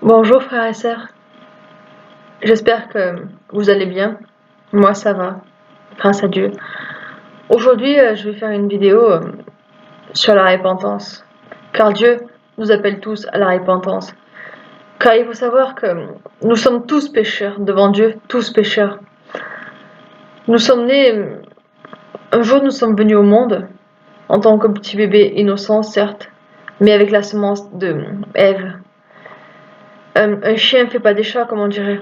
Bonjour frères et sœurs, j'espère que vous allez bien. Moi ça va, grâce à Dieu. Aujourd'hui je vais faire une vidéo sur la repentance, car Dieu nous appelle tous à la repentance. Car il faut savoir que nous sommes tous pécheurs devant Dieu, tous pécheurs. Nous sommes nés, un jour nous sommes venus au monde, en tant que petit bébé innocent certes, mais avec la semence de Ève. Un chien ne fait pas des chats comme on dirait.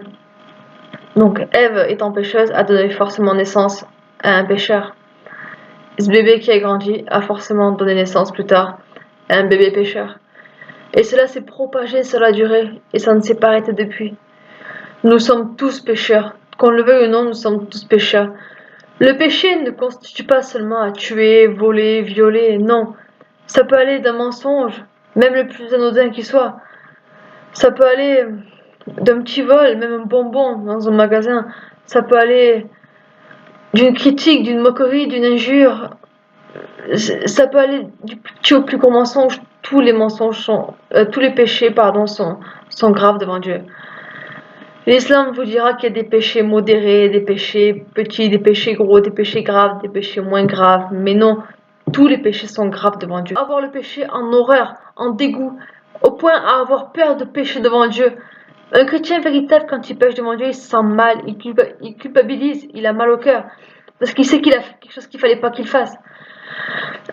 Donc Ève, étant pécheuse, a donné forcément naissance à un pécheur. Ce bébé qui a grandi a forcément donné naissance plus tard à un bébé pécheur. Et cela s'est propagé sur la durée et ça ne s'est pas arrêté depuis. Nous sommes tous pécheurs. Qu'on le veuille ou non, nous sommes tous pécheurs. Le péché ne constitue pas seulement à tuer, voler, violer, non. Ça peut aller d'un mensonge, même le plus anodin qui soit. Ça peut aller d'un petit vol, même un bonbon dans un magasin. Ça peut aller d'une critique, d'une moquerie, d'une injure. Ça peut aller du plus petit au plus gros mensonge. Tous les mensonges tous les péchés, pardon, sont graves devant Dieu. L'islam vous dira qu'il y a des péchés modérés, des péchés petits, des péchés gros, des péchés graves, des péchés moins graves. Mais non, tous les péchés sont graves devant Dieu. Avoir le péché en horreur, en dégoût, au point à avoir peur de pécher devant Dieu. Un chrétien véritable, quand il pêche devant Dieu, il se sent mal, il culpabilise, il a mal au cœur. Parce qu'il sait qu'il a fait quelque chose qu'il fallait pas qu'il fasse.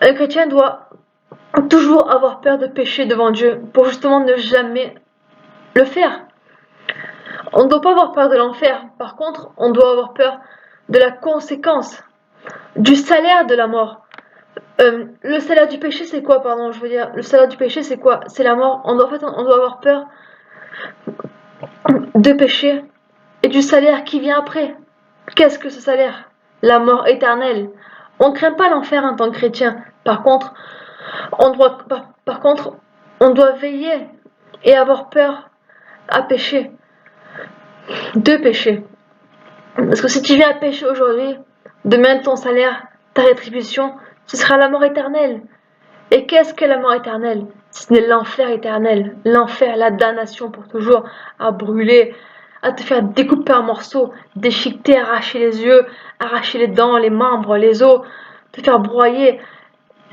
Un chrétien doit toujours avoir peur de pécher devant Dieu pour justement ne jamais le faire. On ne doit pas avoir peur de l'enfer. Par contre, on doit avoir peur de la conséquence, du salaire de la mort. Le salaire du péché, c'est quoi, pardon, je veux dire, le salaire du péché, c'est quoi? C'est la mort. En fait, on doit avoir peur de péché et du salaire qui vient après. Qu'est-ce que ce salaire? La mort éternelle. On ne craint pas l'enfer en tant que chrétien. Par contre, on doit veiller et avoir peur à pécher. De pécher. Parce que si tu viens à pécher aujourd'hui, demain ton salaire, ta rétribution, ce sera la mort éternelle. Et qu'est-ce que la mort éternelle? Si ce n'est l'enfer éternel. L'enfer, la damnation pour toujours, à brûler, à te faire découper en morceaux, déchiqueter, arracher les yeux, arracher les dents, les membres, les os, te faire broyer.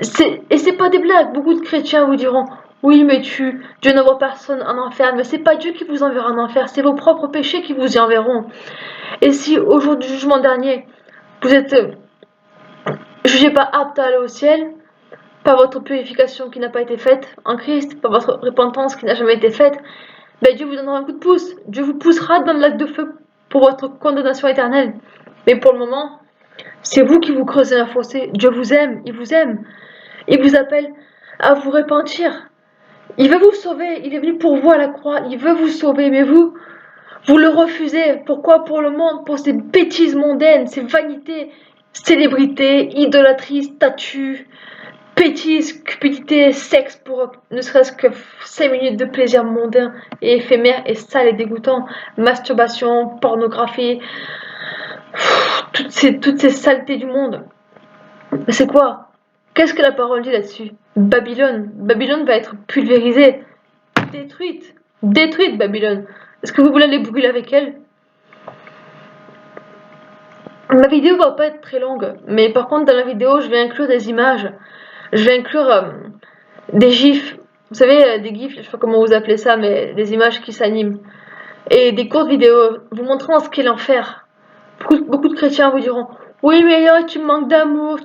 Et c'est pas des blagues. Beaucoup de chrétiens vous diront, oui, mais Dieu n'envoie personne en enfer. Mais c'est pas Dieu qui vous enverra en enfer, c'est vos propres péchés qui vous y enverront. Et si au jour du jugement dernier, vous êtes jugé pas apte à aller au ciel, par votre purification qui n'a pas été faite en Christ, par votre repentance qui n'a jamais été faite, ben Dieu vous donnera un coup de pouce. Dieu vous poussera dans le lac de feu pour votre condamnation éternelle. Mais pour le moment, c'est vous qui vous creusez un fossé. Dieu vous aime, il vous aime. Il vous appelle à vous repentir. Il veut vous sauver, il est venu pour vous à la croix, il veut vous sauver, mais vous le refusez. Pourquoi? Pour le monde, pour ces bêtises mondaines, ces vanités, célébrités, idolâtrie, statuts, bêtises, cupidité, sexe pour ne serait-ce que 5 minutes de plaisir mondain et éphémère et sale et dégoûtant, masturbation, pornographie, toutes ces saletés du monde. Mais c'est quoi? Qu'est-ce que la parole dit là-dessus? Babylone va être pulvérisée, détruite Babylone. Est-ce que vous voulez aller brûler avec elle? Ma vidéo va pas être très longue, mais par contre dans la vidéo je vais inclure des images, je vais inclure des gifs, vous savez des gifs, je sais pas comment vous appelez ça, mais des images qui s'animent, et des courtes vidéos vous montrant ce qu'est l'enfer. Beaucoup de chrétiens vous diront, oui mais tu manques d'amour,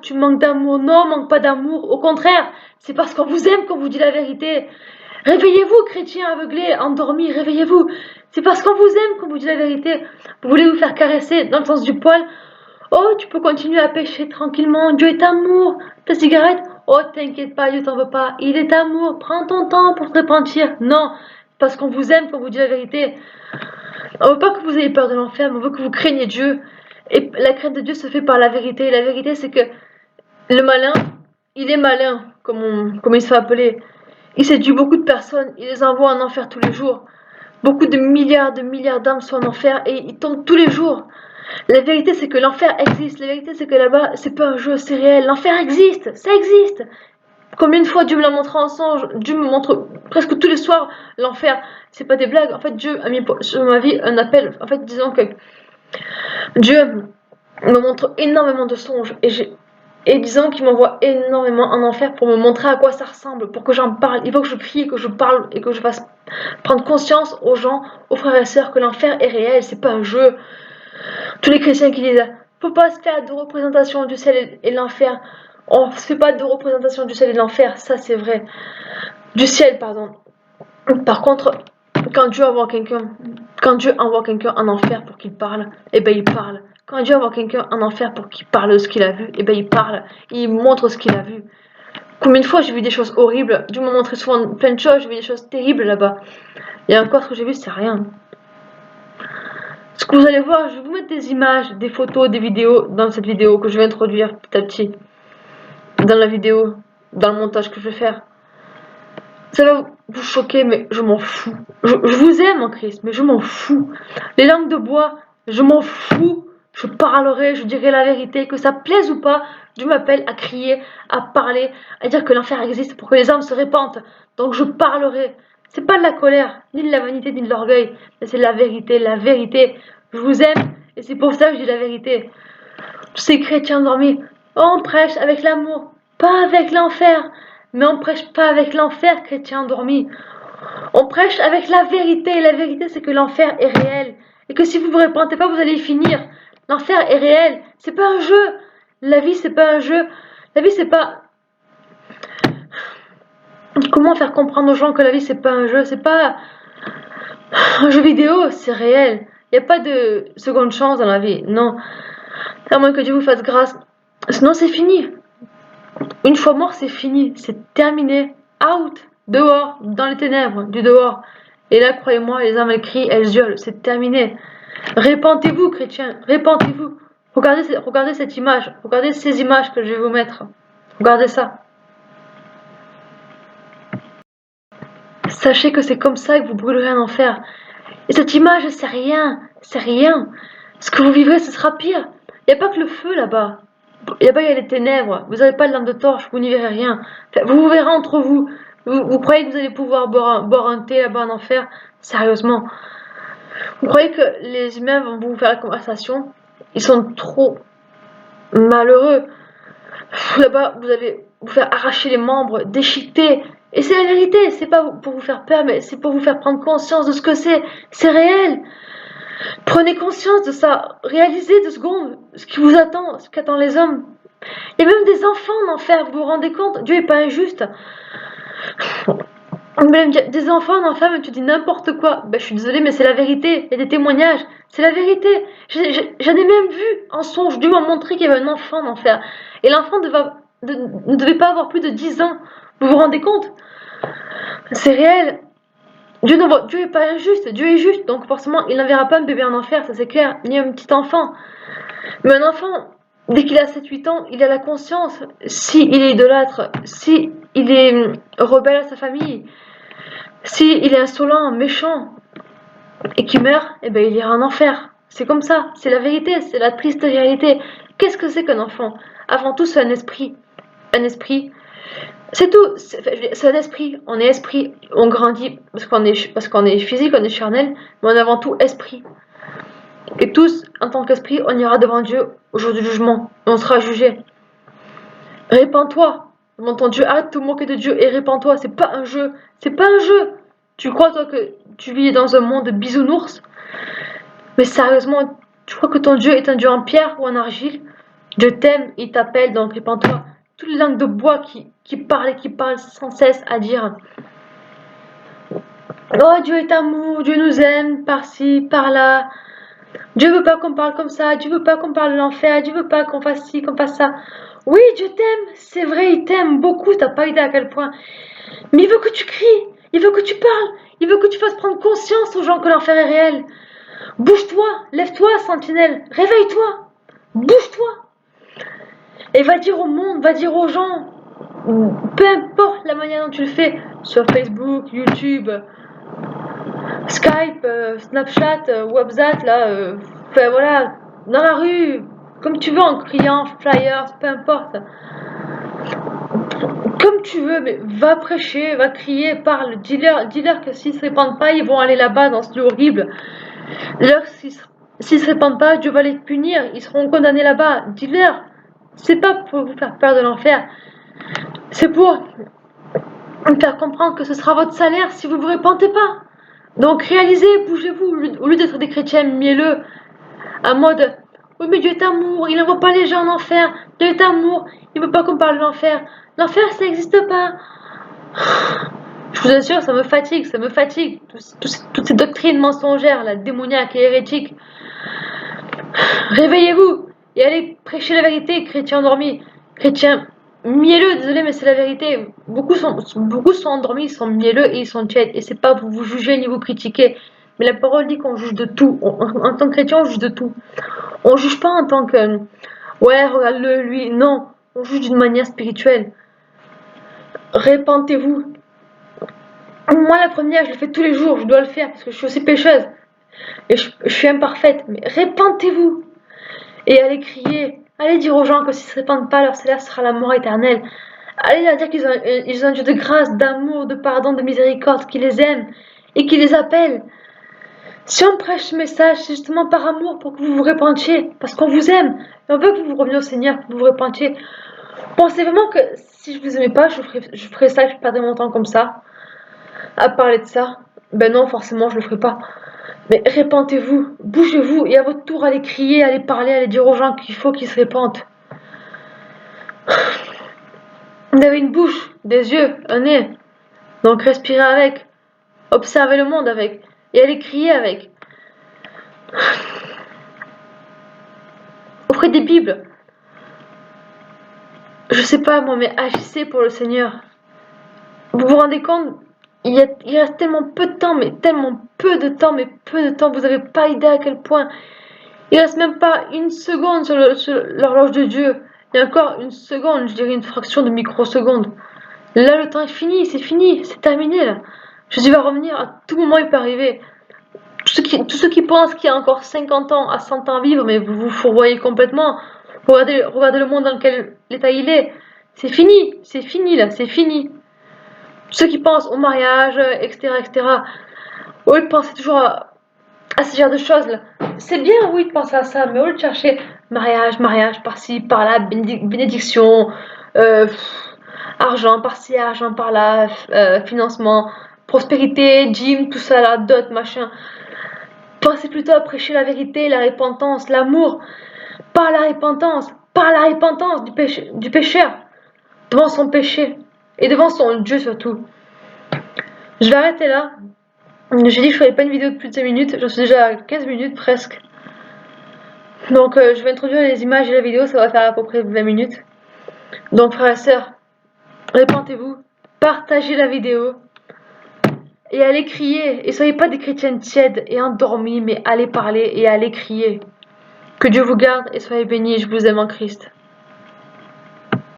non, manque pas d'amour, au contraire, c'est parce qu'on vous aime qu'on vous dit la vérité. Réveillez-vous chrétiens aveuglés, endormis, réveillez-vous, c'est parce qu'on vous aime qu'on vous dit la vérité. Vous voulez vous faire caresser dans le sens du poil? Oh, tu peux continuer à pêcher tranquillement. Dieu est amour. Ta cigarette? Oh, t'inquiète pas, Dieu t'en veut pas. Il est amour. Prends ton temps pour te repentir. Non, parce qu'on vous aime, qu'on vous dit la vérité. On veut pas que vous ayez peur de l'enfer, mais on veut que vous craigniez Dieu. Et la crainte de Dieu se fait par la vérité. La vérité, c'est que le malin, il est malin, comme il se fait appeler. Il séduit beaucoup de personnes. Il les envoie en enfer tous les jours. Beaucoup de milliards d'âmes sont en enfer et ils tombent tous les jours. La vérité, c'est que l'enfer existe. La vérité, c'est que là-bas, c'est pas un jeu, c'est réel. L'enfer existe, ça existe. Combien de fois Dieu me l'a montré en songe? Dieu me montre presque tous les soirs l'enfer. C'est pas des blagues. En fait, Dieu a mis sur ma vie un appel. En fait, disons que Dieu me montre énormément de songes et disons qu'il m'envoie énormément en enfer pour me montrer à quoi ça ressemble, pour que j'en parle. Il faut que je prie, que je parle et que je fasse prendre conscience aux gens, aux frères et sœurs que l'enfer est réel, c'est pas un jeu. Tous les chrétiens qui disent faut pas se faire de représentation du ciel et de l'enfer. On se fait pas de représentation du ciel et de l'enfer, ça c'est vrai. Du ciel, pardon. Par contre, quand Dieu envoie quelqu'un en enfer pour qu'il parle, eh ben il parle. Quand Dieu envoie quelqu'un en enfer pour qu'il parle de ce qu'il a vu, eh ben il parle. Il montre ce qu'il a vu. Combien de fois j'ai vu des choses horribles. Dieu m'a montré souvent plein de choses. J'ai vu des choses terribles là-bas. Et encore, ce que j'ai vu, c'est rien. Ce que vous allez voir, je vais vous mettre des images, des photos, des vidéos dans cette vidéo que je vais introduire petit à petit. Dans la vidéo, dans le montage que je vais faire. Ça va vous choquer, mais je m'en fous. Je vous aime en Christ, mais je m'en fous. Les langues de bois, je m'en fous. Je parlerai, je dirai la vérité, que ça plaise ou pas. Dieu m'appelle à crier, à parler, à dire que l'enfer existe pour que les âmes se répandent. Donc je parlerai. C'est pas de la colère, ni de la vanité, ni de l'orgueil, mais c'est de la vérité. La vérité. Je vous aime et c'est pour ça que je dis la vérité. Tous ces chrétiens endormis, on prêche avec l'amour, pas avec l'enfer. Mais on prêche pas avec l'enfer, chrétien endormi. On prêche avec la vérité. Et la vérité, c'est que l'enfer est réel. Et que si vous vous répandez pas, vous allez y finir. L'enfer est réel. C'est pas un jeu. La vie, c'est pas un jeu. La vie, c'est pas... Comment faire comprendre aux gens que la vie, c'est pas un jeu? C'est pas un jeu vidéo, c'est réel. Il n'y a pas de seconde chance dans la vie. Non. À moins que Dieu vous fasse grâce. Sinon, c'est fini. Une fois mort, c'est fini, c'est terminé. Out, dehors, dans les ténèbres, du dehors. Et là, croyez-moi, les âmes, elles crient, elles hurlent, c'est terminé. Répentez-vous, chrétiens, répentez-vous. Regardez cette image, regardez ces images que je vais vous mettre. Regardez ça. Sachez que c'est comme ça que vous brûlerez en enfer. Et cette image, c'est rien, c'est rien. Ce que vous vivrez, ce sera pire. Il n'y a pas que le feu là-bas. Il y a les ténèbres. Vous n'avez pas de lampe de torche, vous n'y verrez rien. Vous vous verrez entre vous. Vous croyez que vous allez pouvoir boire un thé là-bas en enfer? Sérieusement. Vous croyez que les humains vont vous faire la conversation? Ils sont trop malheureux. Là-bas, vous allez vous faire arracher les membres, déchiqueter. Et c'est la vérité, c'est pas pour vous faire peur, mais c'est pour vous faire prendre conscience de ce que c'est. C'est réel. Prenez conscience de ça. Réalisez 2 secondes ce qui vous attend, ce qu'attendent les hommes. Il y a même des enfants en enfer, vous vous rendez compte? Dieu n'est pas injuste. Même des enfants en enfer, mais tu dis n'importe quoi. Ben, je suis désolée, mais c'est la vérité. Il y a des témoignages. C'est la vérité. J'en ai même vu en songe. Dieu m'a montré qu'il y avait un enfant en enfer. Et l'enfant ne devait pas avoir plus de 10 ans. Vous vous rendez compte? C'est réel. Dieu n'est pas injuste. Dieu est juste. Donc forcément, il n'enverra pas un bébé en enfer, ça c'est clair. Ni un petit enfant. Mais un enfant, dès qu'il a 7-8 ans, il a la conscience. S'il est idolâtre, s'il est rebelle à sa famille, s'il est insolent, méchant, et qu'il meurt, eh ben, il ira en enfer. C'est comme ça, c'est la vérité, c'est la triste réalité. Qu'est-ce que c'est qu'un enfant? Avant tout, c'est un esprit. Un esprit. C'est tout, c'est un esprit. On est esprit, on grandit parce qu'on est physique, on est charnel, mais on est avant tout esprit. Et tous, en tant qu'esprit, on ira devant Dieu au jour du jugement. On sera jugé. Répands-toi devant ton Dieu. Arrête de te moquer de Dieu et répands-toi. C'est pas un jeu. C'est pas un jeu. Tu crois, toi, que tu vis dans un monde de bisounours? Mais sérieusement, tu crois que ton Dieu est un Dieu en pierre ou en argile? Dieu t'aime, il t'appelle, donc répands-toi. Toutes les langues de bois qui parlent et qui parlent sans cesse à dire oh, Dieu est amour, Dieu nous aime, par-ci, par-là. Dieu veut pas qu'on parle comme ça, Dieu veut pas qu'on parle de l'enfer, Dieu veut pas qu'on fasse ci, qu'on fasse ça. Oui, Dieu t'aime, c'est vrai, il t'aime beaucoup, t'as pas idée à quel point. Mais il veut que tu cries, il veut que tu parles, il veut que tu fasses prendre conscience aux gens que l'enfer est réel. Bouge-toi, lève-toi, sentinelle, réveille-toi, bouge-toi. Et va dire au monde, va dire aux gens, peu importe la manière dont tu le fais, sur Facebook, YouTube, Skype, Snapchat, WhatsApp, là, enfin voilà, dans la rue, comme tu veux, en criant, flyers, peu importe. comme tu veux, mais va prêcher, va crier, parle, dis-leur que s'ils se répandent pas, ils vont aller là-bas dans ce lieu horrible. Dis-leur que s'ils se répandent pas, Dieu va les punir, ils seront condamnés là-bas. Dis-leur, c'est pas pour vous faire peur de l'enfer, c'est pour vous faire comprendre que ce sera votre salaire si vous vous répandez pas. Donc réalisez, bougez-vous, au lieu d'être des chrétiens mielleux, en mode oui mais Dieu est amour, il n'envoie pas les gens en enfer, Dieu est amour, il veut pas qu'on parle de l'enfer. L'enfer ça n'existe pas. Je vous assure, ça me fatigue, toutes ces doctrines mensongères, là, démoniaques et hérétiques. Réveillez-vous et allez prêcher la vérité, chrétiens endormis, chrétiens mielleux, désolé mais c'est la vérité. Beaucoup sont endormis, ils sont mielleux et ils sont tièdes. Et c'est pas pour vous juger ni vous critiquer. Mais la parole dit qu'on juge de tout. En tant que chrétien, on juge de tout. On juge pas en tant que ouais, regarde-le, lui. Non, on juge d'une manière spirituelle. Répentez-vous. Moi, la première, je le fais tous les jours, je dois le faire parce que je suis aussi pécheuse. Et je suis imparfaite. Mais répentez-vous. Et allez crier. Allez dire aux gens que s'ils ne se répandent pas, leur salaire sera la mort éternelle. Allez leur dire qu'ils ont un Dieu de grâce, d'amour, de pardon, de miséricorde, qui les aime et qui les appelle. Si on prêche ce message, c'est justement par amour pour que vous vous répandiez, parce qu'on vous aime. Et on veut que vous reveniez au Seigneur, que vous vous répandiez. Pensez vraiment que si je vous aimais pas, je ferais ça, je perdrais mon temps comme ça, à parler de ça. Ben non, forcément, je le ferai pas. Mais répandez-vous, bougez-vous, et à votre tour, allez crier, allez parler, allez dire aux gens qu'il faut qu'ils se répandent. Vous avez une bouche, des yeux, un nez. Donc respirez avec, observez le monde avec, et allez crier avec. Offrez des Bibles. Je sais pas moi, mais agissez pour le Seigneur. Vous vous rendez compte, il reste tellement peu de temps, mais tellement peu de temps, vous n'avez pas idée à quel point. Il reste même pas une seconde sur l'horloge de Dieu. Et encore une seconde, je dirais une fraction de microseconde. Là, le temps est fini, c'est terminé là. Jésus va revenir, à tout moment il peut arriver. Tous ceux qui pensent qu'il y a encore 50 ans à 100 ans à vivre, mais vous vous fourvoyez complètement. Regardez le monde dans quel état il est. C'est fini là, c'est fini. Ceux qui pensent au mariage, etc., au lieu de penser toujours à ce genre de choses là, c'est bien, oui, de penser à ça, mais au lieu de chercher mariage, par-ci, par-là, bénédiction, argent par-ci, argent par-là, financement, prospérité, gym, tout ça là, dot, machin. Pensez plutôt à prêcher la vérité, la repentance, l'amour, par la repentance du pécheur, devant son péché, et devant son Dieu surtout. Je vais arrêter là. J'ai dit que je ferais pas une vidéo de plus de 5 minutes, j'en suis déjà à 15 minutes presque. Donc je vais introduire les images et la vidéo, ça va faire à peu près 20 minutes. Donc frères et sœurs, répentez-vous, partagez la vidéo et allez crier. Et soyez pas des chrétiens tièdes et endormis, mais allez parler et allez crier. Que Dieu vous garde et soyez bénis, je vous aime en Christ.